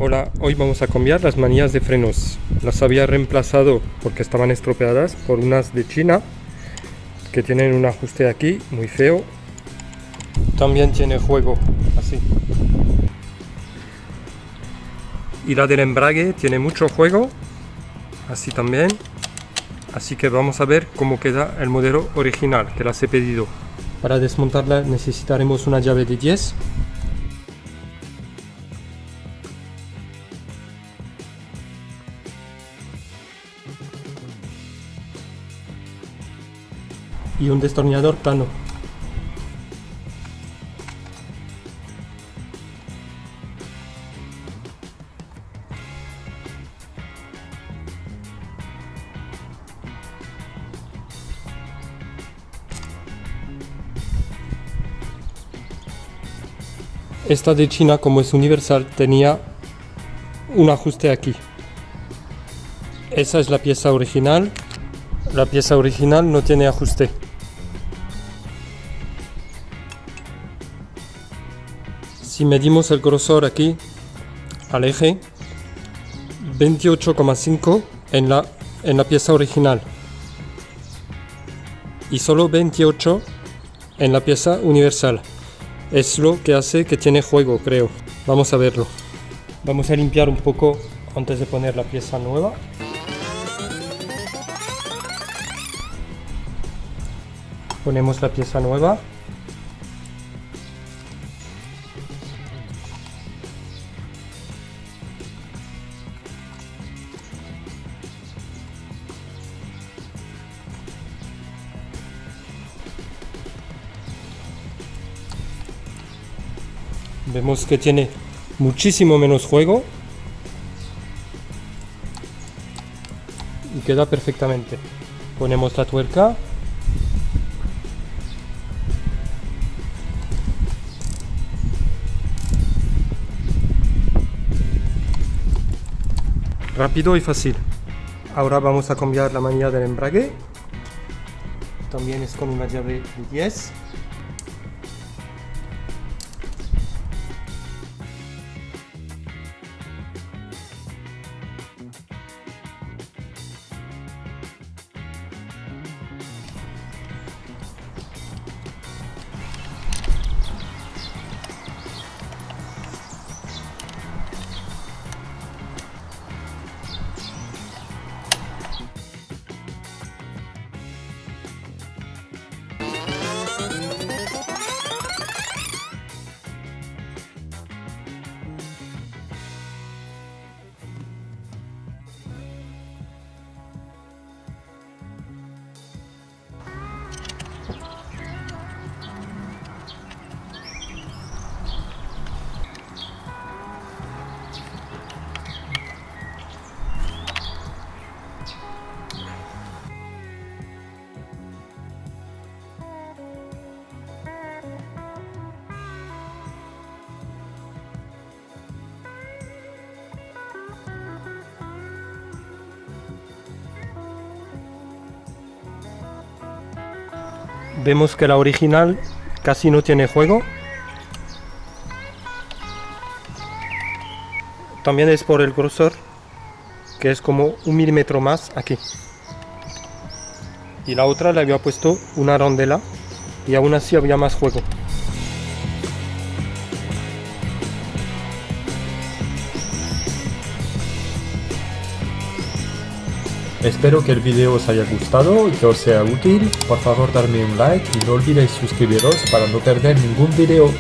Hola, hoy vamos a cambiar las manillas de frenos. Las había reemplazado porque estaban estropeadas por unas de China que tienen un ajuste aquí muy feo. También tiene juego así. Y la del embrague tiene mucho juego, así también. Así que vamos a ver cómo queda el modelo original que las he pedido. Para desmontarla necesitaremos una llave de 10. Y un destornillador plano. Esta de China, como es universal, tenía un ajuste aquí. Esa es la pieza original. La pieza original no tiene ajuste. Si medimos el grosor aquí al eje, 28,5 en la pieza original y solo 28 en la pieza universal. Es lo que hace que tiene juego, creo. Vamos a verlo. Vamos a limpiar un poco antes de poner la pieza nueva. Ponemos la pieza nueva. Vemos que tiene muchísimo menos juego y queda perfectamente. Ponemos la tuerca. Rápido y fácil. Ahora vamos a cambiar la manilla del embrague. También es con una llave de 10. Vemos que la original casi no tiene juego. También es por el grosor, que es como 1 milímetro más aquí. Y la otra le había puesto una rondela y aún así había más juego. Espero que el video os haya gustado y que os sea útil. Por favor, darme un like y no olvidéis suscribiros para no perder ningún video.